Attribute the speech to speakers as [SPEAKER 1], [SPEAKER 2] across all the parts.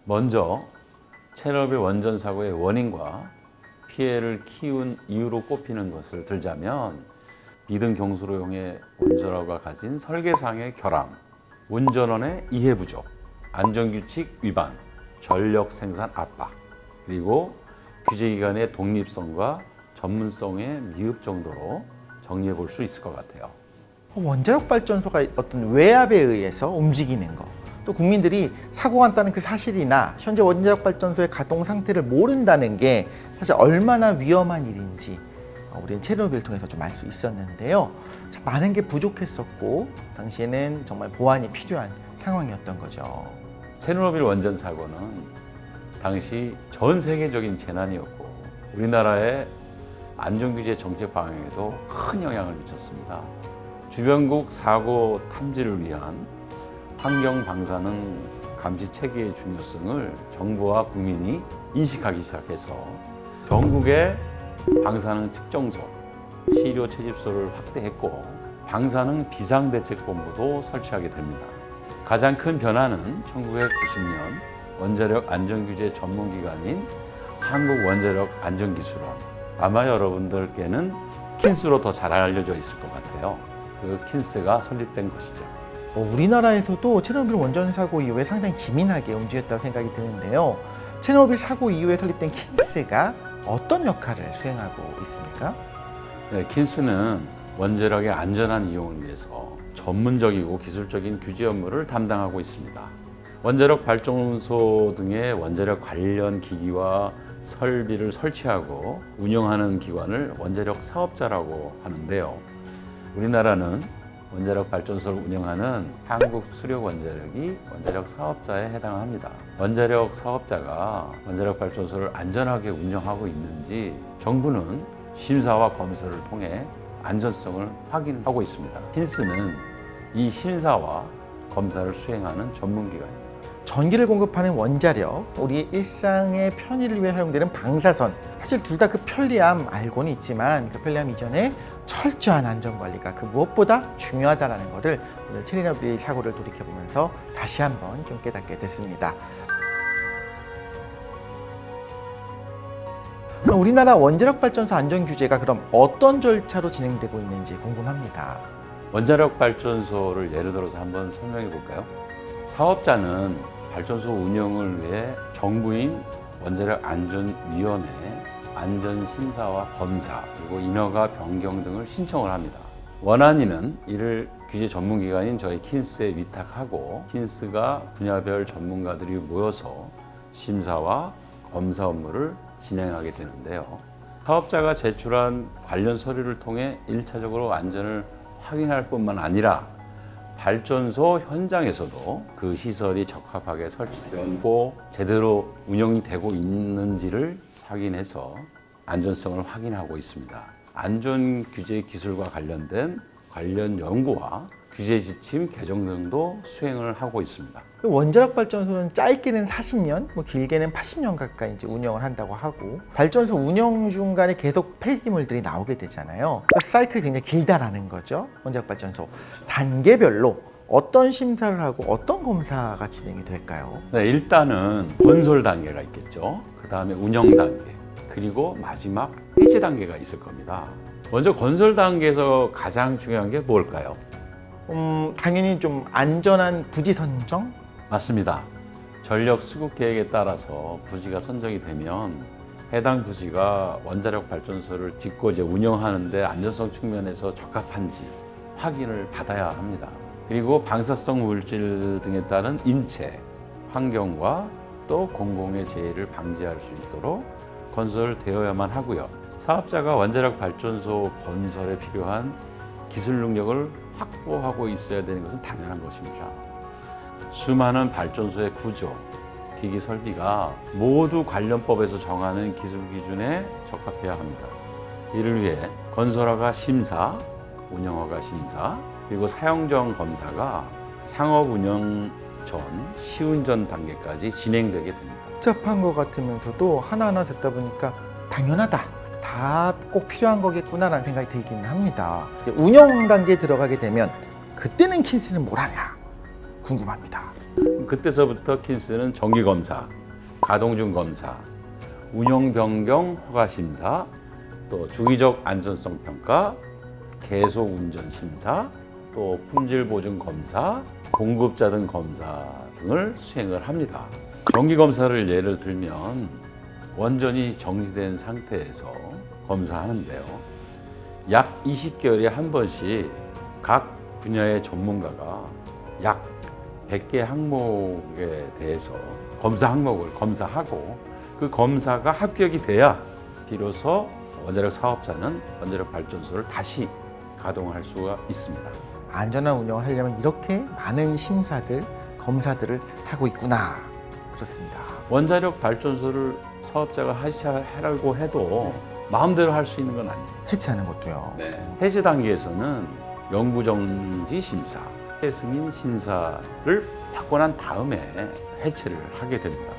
[SPEAKER 1] 먼저 체르노빌 원전 사고의 원인과 피해를 키운 이유로 꼽히는 것을 들자면 비등 경수로용의 원자로가 가진 설계상의 결함, 운전원의 이해 부족, 안전규칙 위반, 전력 생산 압박, 그리고 규제기관의 독립성과 전문성의 미흡 정도로 정리해 볼 수 있을 것 같아요.
[SPEAKER 2] 원자력 발전소가 어떤 외압에 의해서 움직이는 것, 또 국민들이 사고가 났다는 그 사실이나 현재 원자력 발전소의 가동 상태를 모른다는 게 사실 얼마나 위험한 일인지 우리는 체르노빌을 통해서 좀 알 수 있었는데요. 많은 게 부족했었고 당시에는 정말 보완이 필요한 상황이었던 거죠.
[SPEAKER 1] 체르노빌 원전 사고는 당시 전 세계적인 재난이었고 우리나라의 안전규제 정책 방향에도 큰 영향을 미쳤습니다. 주변국 사고 탐지를 위한 환경 방사능 감시 체계의 중요성을 정부와 국민이 인식하기 시작해서 전국의 방사능 측정소, 시료 채집소를 확대했고 방사능 비상대책본부도 설치하게 됩니다. 가장 큰 변화는 1990년 원자력 안전규제 전문기관인 한국원자력안전기술원, 아마 여러분들께는 킨스로 더 잘 알려져 있을 것 같아요. 그 킨스가 설립된 것이죠.
[SPEAKER 2] 우리나라에서도 체르노빌 원전 사고 이후에 상당히 기민하게 움직였다고 생각이 드는데요. 체르노빌 사고 이후에 설립된 킨스가 어떤 역할을 수행하고 있습니까?
[SPEAKER 1] 네, 킨스는 원자력의 안전한 이용을 위해서 전문적이고 기술적인 규제 업무를 담당하고 있습니다. 원자력 발전소 등의 원자력 관련 기기와 설비를 설치하고 운영하는 기관을 원자력 사업자라고 하는데요. 우리나라는 원자력 발전소를 운영하는 한국수력원자력이 원자력 사업자에 해당합니다. 원자력 사업자가 원자력 발전소를 안전하게 운영하고 있는지 정부는 심사와 검사를 통해 안전성을 확인하고 있습니다. 킨스는 이 심사와 검사를 수행하는 전문기관입니다.
[SPEAKER 2] 전기를 공급하는 원자력, 우리 일상의 편의를 위해 사용되는 방사선, 사실 둘 다 그 편리함 알고는 있지만 그 편리함 이전에 철저한 안전관리가 그 무엇보다 중요하다는 것을 오늘 체르노빌 사고를 돌이켜보면서 다시 한번 좀 깨닫게 됐습니다. 우리나라 원자력 발전소 안전 규제가 그럼 어떤 절차로 진행되고 있는지 궁금합니다.
[SPEAKER 1] 원자력 발전소를 예를 들어서 한번 설명해 볼까요? 사업자는 발전소 운영을 위해 정부인 원자력 안전위원회 안전심사와 검사 그리고 인허가 변경 등을 신청을 합니다. 원안위는 이를 규제 전문기관인 저희 킨스에 위탁하고 킨스가 분야별 전문가들이 모여서 심사와 검사 업무를 진행하게 되는데요. 사업자가 제출한 관련 서류를 통해 1차적으로 안전을 확인할 뿐만 아니라 발전소 현장에서도 그 시설이 적합하게 설치되었고 제대로 운영이 되고 있는지를 확인해서 안전성을 확인하고 있습니다. 안전규제 기술과 관련된 관련 연구와 규제 지침 개정 등도 수행을 하고 있습니다.
[SPEAKER 2] 원자력 발전소는 짧게는 40년, 길게는 80년 가까이 이제 운영을 한다고 하고 발전소 운영 중간에 계속 폐기물들이 나오게 되잖아요. 그 사이클이 굉장히 길다라는 거죠. 원자력 발전소 단계별로 어떤 심사를 하고 어떤 검사가 진행이 될까요?
[SPEAKER 1] 네, 일단은 건설 단계가 있겠죠. 그 다음에 운영 단계, 그리고 마지막 해제 단계가 있을 겁니다. 먼저 건설 단계에서 가장 중요한 게 뭘까요?
[SPEAKER 2] 당연히 좀 안전한 부지 선정?
[SPEAKER 1] 맞습니다. 전력 수급 계획에 따라서 부지가 선정이 되면 해당 부지가 원자력 발전소를 짓고 이제 운영하는데 안전성 측면에서 적합한지 확인을 받아야 합니다. 그리고 방사성 물질 등에 따른 인체, 환경과 또 공공의 재해를 방지할 수 있도록 건설되어야만 하고요. 사업자가 원자력 발전소 건설에 필요한 기술 능력을 확보하고 있어야 되는 것은 당연한 것입니다. 수많은 발전소의 구조, 기기 설비가 모두 관련법에서 정하는 기술 기준에 적합해야 합니다. 이를 위해 건설허가 심사, 운영허가 심사, 그리고 사용정 검사가 상업 운영 전, 시운전 단계까지 진행되게 됩니다.
[SPEAKER 2] 복잡한 것 같으면서도 하나하나 듣다 보니까 당연하다. 다 꼭 필요한 거겠구나라는 생각이 들기는 합니다. 운영 단계에 들어가게 되면 그때는 킨스는 뭘 하냐 궁금합니다.
[SPEAKER 1] 그때서부터 킨스는 정기검사, 가동중 검사, 운영 변경 허가 심사, 또 주기적 안전성 평가, 계속 운전 심사, 또 품질 보증 검사, 공급자 등 검사 등을 수행을 합니다. 정기 검사를 예를 들면 원전이 정지된 상태에서 검사하는데요. 약 20개월에 한 번씩 각 분야의 전문가가 약 100개 항목에 대해서 검사 항목을 검사하고 그 검사가 합격이 돼야 비로소 원자력 사업자는 원자력 발전소를 다시 가동할 수가 있습니다.
[SPEAKER 2] 안전한 운영을 하려면 이렇게 많은 심사들, 검사들을 하고 있구나. 그렇습니다.
[SPEAKER 1] 원자력 발전소를 사업자가 하라고 해도 마음대로 할 수 있는 건 아니에요.
[SPEAKER 2] 해체하는 것도요.
[SPEAKER 1] 해제 단계에서는 영구정지 심사, 승인 심사를 받고 난 다음에 해체를 하게 됩니다.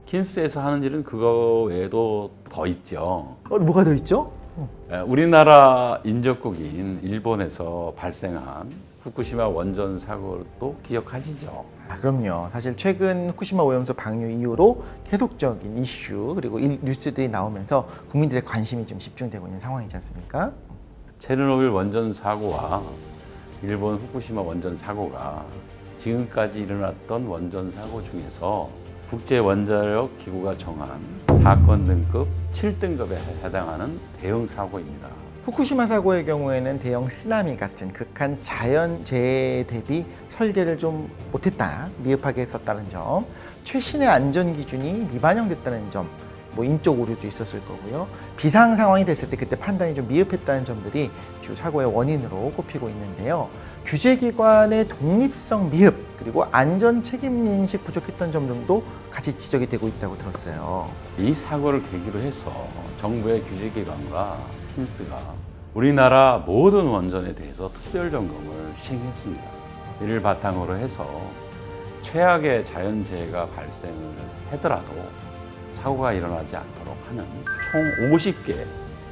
[SPEAKER 1] 킨스에서 하는 일은 그거 외에도 더 있죠.
[SPEAKER 2] 뭐가 더 있죠?
[SPEAKER 1] 우리나라 인접국인 일본에서 발생한 후쿠시마 원전 사고도 기억하시죠?
[SPEAKER 2] 그럼요. 사실 최근 후쿠시마 오염수 방류 이후로 계속적인 이슈 그리고 뉴스들이 나오면서 국민들의 관심이 좀 집중되고 있는 상황이지 않습니까?
[SPEAKER 1] 체르노빌 원전 사고와 일본 후쿠시마 원전 사고가 지금까지 일어났던 원전 사고 중에서 국제원자력 기구가 정한 사건 등급 7등급에 해당하는 대형 사고입니다.
[SPEAKER 2] 후쿠시마 사고의 경우에는 대형 쓰나미 같은 극한 자연재해 대비 설계를 좀 못했다, 미흡하게 했었다는 점, 최신의 안전 기준이 미반영됐다는 점, 뭐 인적 오류도 있었을 거고요. 비상 상황이 됐을 때 그때 판단이 좀 미흡했다는 점들이 주 사고의 원인으로 꼽히고 있는데요. 규제기관의 독립성 미흡 그리고 안전 책임 인식 부족했던 점 등도 같이 지적이 되고 있다고 들었어요.
[SPEAKER 1] 이 사고를 계기로 해서 정부의 규제기관과 킨스가 우리나라 모든 원전에 대해서 특별 점검을 시행했습니다. 이를 바탕으로 해서 최악의 자연재해가 발생을 하더라도 사고가 일어나지 않도록 하는 총 50개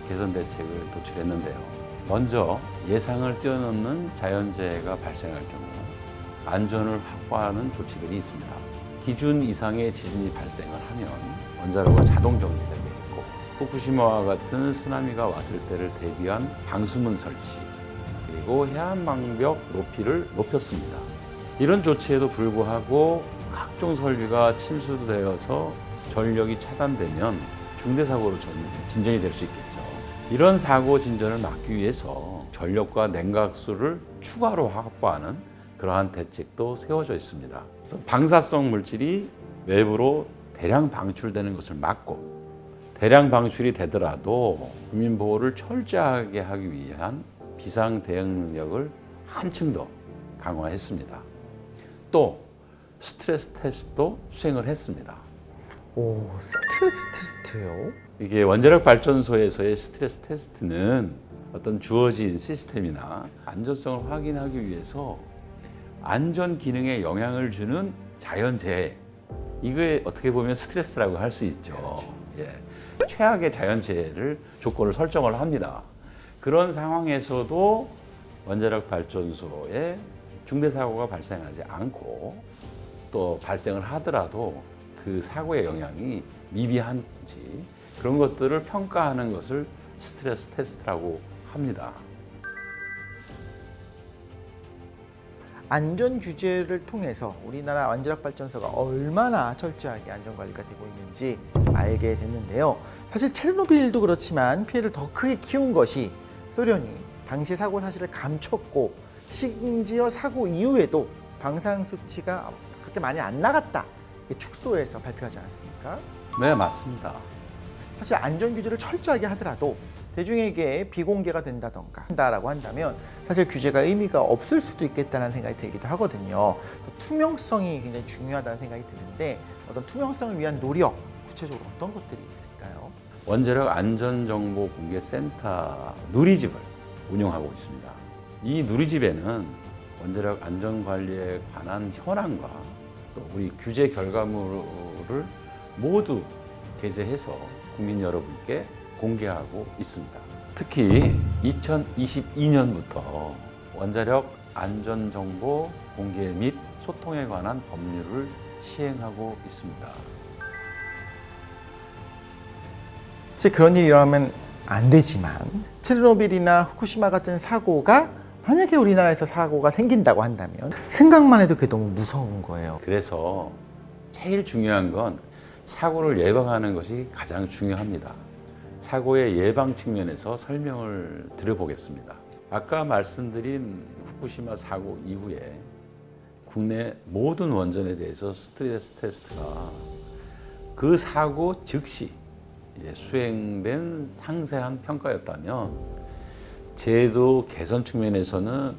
[SPEAKER 1] 개선 대책을 도출했는데요. 먼저 예상을 뛰어넘는 자연재해가 발생할 경우 안전을 확보하는 조치들이 있습니다. 기준 이상의 지진이 발생을 하면 원자로가 자동 정지되게 했고, 후쿠시마와 같은 쓰나미가 왔을 때를 대비한 방수문 설치, 그리고 해안방벽 높이를 높였습니다. 이런 조치에도 불구하고 각종 설비가 침수되어서 전력이 차단되면 중대사고로 진전이 될 수 있겠죠. 이런 사고 진전을 막기 위해서 전력과 냉각수를 추가로 확보하는 그러한 대책도 세워져 있습니다. 그래서 방사성 물질이 외부로 대량 방출되는 것을 막고, 대량 방출이 되더라도 국민 보호를 철저하게 하기 위한 비상 대응 능력을 한층 더 강화했습니다. 또 스트레스 테스트도 수행을 했습니다.
[SPEAKER 2] 오, 스트레스 테스트요?
[SPEAKER 1] 이게 원자력 발전소에서의 스트레스 테스트는 어떤 주어진 시스템이나 안전성을 확인하기 위해서 안전 기능에 영향을 주는 자연재해, 이게 어떻게 보면 스트레스라고 할 수 있죠. 예. 최악의 자연재해를 조건을 설정을 합니다. 그런 상황에서도 원자력 발전소에 중대사고가 발생하지 않고, 또 발생을 하더라도 그 사고의 영향이 미비한지 그런 것들을 평가하는 것을 스트레스 테스트라고 합니다.
[SPEAKER 2] 안전 규제를 통해서 우리나라 원자력 발전소가 얼마나 철저하게 안전 관리가 되고 있는지 알게 됐는데요. 사실 체르노빌도 그렇지만 피해를 더 크게 키운 것이 소련이 당시 사고 사실을 감췄고, 심지어 사고 이후에도 방사능 수치가 그렇게 많이 안 나갔다, 축소해서 발표하지 않았습니까?
[SPEAKER 1] 네, 맞습니다.
[SPEAKER 2] 사실 안전 규제를 철저하게 하더라도 대중에게 비공개가 한다라고 한다면 사실 규제가 의미가 없을 수도 있겠다는 생각이 들기도 하거든요. 또 투명성이 굉장히 중요하다는 생각이 드는데, 어떤 투명성을 위한 노력, 구체적으로 어떤 것들이 있을까요?
[SPEAKER 1] 원자력 안전정보공개센터 누리집을 운영하고 있습니다. 이 누리집에는 원자력 안전관리에 관한 현황과 또 우리 규제 결과물을 모두 게재해서 국민 여러분께 공개하고 있습니다. 특히 2022년부터 원자력 안전정보 공개 및 소통에 관한 법률을 시행하고 있습니다.
[SPEAKER 2] 사실 그런 일이 일어나면 안 되지만 체르노빌이나 후쿠시마 같은 사고가 만약에 우리나라에서 사고가 생긴다고 한다면 생각만 해도 그게 너무 무서운 거예요.
[SPEAKER 1] 그래서 제일 중요한 건 사고를 예방하는 것이 가장 중요합니다. 사고의 예방 측면에서 설명을 드려보겠습니다. 아까 말씀드린 후쿠시마 사고 이후에 국내 모든 원전에 대해서 스트레스 테스트가 그 사고 즉시 이제 수행된 상세한 평가였다면 제도 개선 측면에서는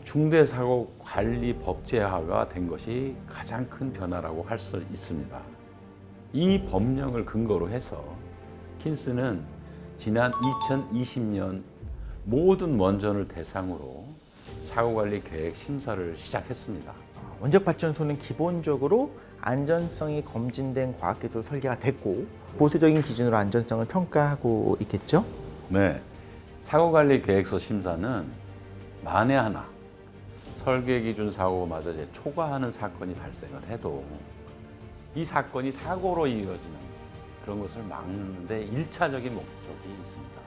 [SPEAKER 1] 중대사고관리법제화가 된 것이 가장 큰 변화라고 할 수 있습니다. 이 법령을 근거로 해서 킨스는 지난 2020년 모든 원전을 대상으로 사고관리 계획 심사를 시작했습니다.
[SPEAKER 2] 원자력발전소는 기본적으로 안전성이 검증된 과학기술 설계가 됐고 보수적인 기준으로 안전성을 평가하고 있겠죠?
[SPEAKER 1] 네, 사고관리 계획서 심사는 만에 하나 설계 기준 사고마저 이제 초과하는 사건이 발생을 해도 이 사건이 사고로 이어지는 그런 것을 막는 데 1차적인 목적이 있습니다.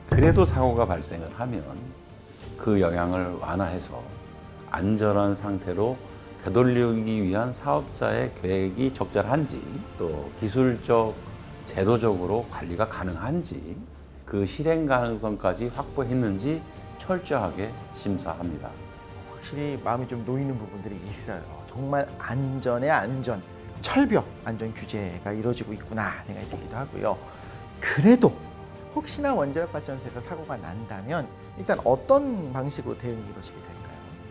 [SPEAKER 1] 그래도 사고가 발생을 하면 그 영향을 완화해서 안전한 상태로 되돌리기 위한 사업자의 계획이 적절한지, 또 기술적, 제도적으로 관리가 가능한지, 그 실행 가능성까지 확보했는지 철저하게 심사합니다.
[SPEAKER 2] 확실히 마음이 좀 놓이는 부분들이 있어요. 정말 안전의 안전, 철벽 안전 규제가 이루어지고 있구나 생각이 들기도 하고요. 그래도 혹시나 원자력 발전소에서 사고가 난다면 일단 어떤 방식으로 대응이 이루어지게 될까요?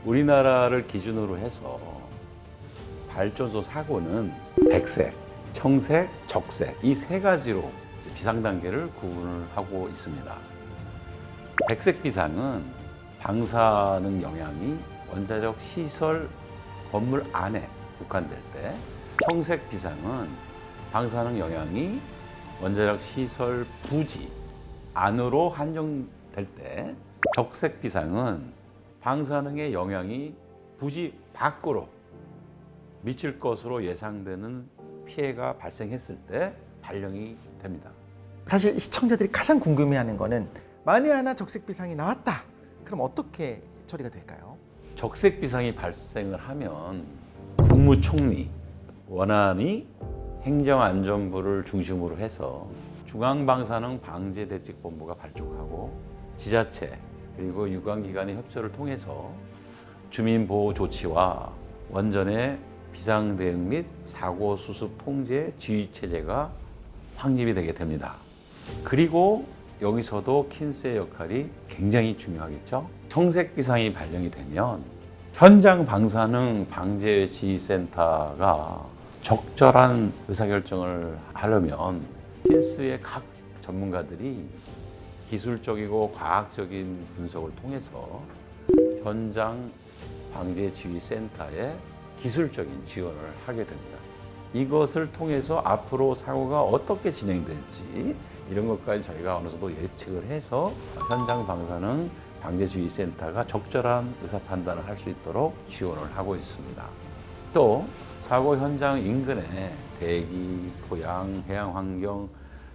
[SPEAKER 1] 우리나라를 기준으로 해서 발전소 사고는 백색, 청색, 적색 이 세 가지로 비상 단계를 구분을 하고 있습니다. 백색 비상은 방사능 영향이 원자력 시설 건물 안에 국한될 때, 청색 비상은 방사능 영향이 원자력 시설 부지 안으로 한정될 때, 적색 비상은 방사능의 영향이 부지 밖으로 미칠 것으로 예상되는 피해가 발생했을 때 발령이 됩니다.
[SPEAKER 2] 사실 시청자들이 가장 궁금해하는 거는 만에 하나 적색 비상이 나왔다. 그럼 어떻게 처리가 될까요?
[SPEAKER 1] 적색 비상이 발생을 하면 국무총리, 원안위, 행정안전부를 중심으로 해서 중앙방사능 방재대책본부가 발족하고 지자체 그리고 유관기관의 협조를 통해서 주민보호 조치와 원전의 비상대응 및 사고 수습 통제 지휘체제가 확립이 되게 됩니다. 그리고 여기서도 킨스의 역할이 굉장히 중요하겠죠. 청색 비상이 발령이 되면 현장 방사능 방제 지휘센터가 적절한 의사결정을 하려면 킨스의 각 전문가들이 기술적이고 과학적인 분석을 통해서 현장 방제 지휘센터에 기술적인 지원을 하게 됩니다. 이것을 통해서 앞으로 사고가 어떻게 진행될지 이런 것까지 저희가 어느 정도 예측을 해서 현장 방사능 방제주의센터가 적절한 의사 판단을 할 수 있도록 지원을 하고 있습니다. 또 사고 현장 인근의 대기, 토양, 해양 환경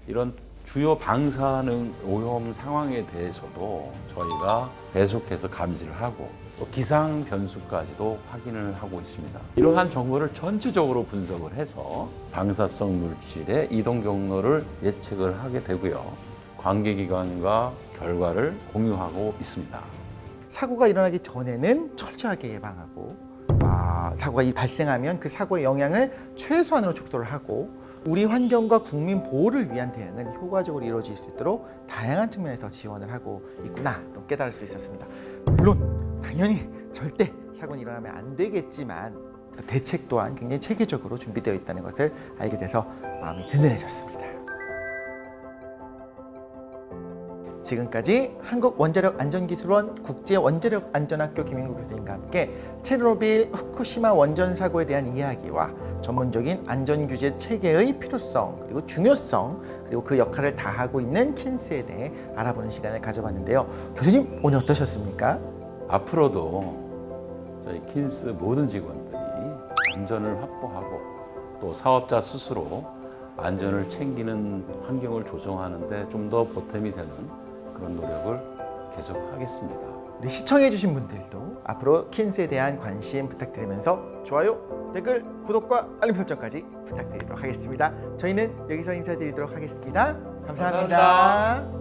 [SPEAKER 1] 이런 주요 방사능 오염 상황에 대해서도 저희가 계속해서 감지를 하고 또 기상 변수까지도 확인을 하고 있습니다. 이러한 정보를 전체적으로 분석을 해서 방사성 물질의 이동 경로를 예측을 하게 되고요. 관계기관과 결과를 공유하고 있습니다.
[SPEAKER 2] 사고가 일어나기 전에는 철저하게 예방하고 사고가 발생하면 그 사고의 영향을 최소한으로 축소를 하고 우리 환경과 국민 보호를 위한 대응은 효과적으로 이루어질 수 있도록 다양한 측면에서 지원을 하고 있구나 또 깨달을 수 있었습니다. 물론 당연히 절대 사고는 일어나면 안 되겠지만 대책 또한 굉장히 체계적으로 준비되어 있다는 것을 알게 돼서 마음이 든든해졌습니다. 지금까지 한국원자력안전기술원 국제원자력안전학교 김인국 교수님과 함께 체르노빌 후쿠시마 원전 사고에 대한 이야기와 전문적인 안전규제 체계의 필요성 그리고 중요성 그리고 그 역할을 다하고 있는 킨스에 대해 알아보는 시간을 가져봤는데요. 교수님 오늘 어떠셨습니까?
[SPEAKER 1] 앞으로도 저희 킨스 모든 직원들이 안전을 확보하고 또 사업자 스스로 안전을 챙기는 환경을 조성하는데 좀 더 보탬이 되는 그런 노력을 계속하겠습니다.
[SPEAKER 2] 우리 시청해주신 분들도 앞으로 킨스에 대한 관심 부탁드리면서 좋아요, 댓글, 구독과 알림 설정까지 부탁드리도록 하겠습니다. 저희는 여기서 인사드리도록 하겠습니다. 감사합니다.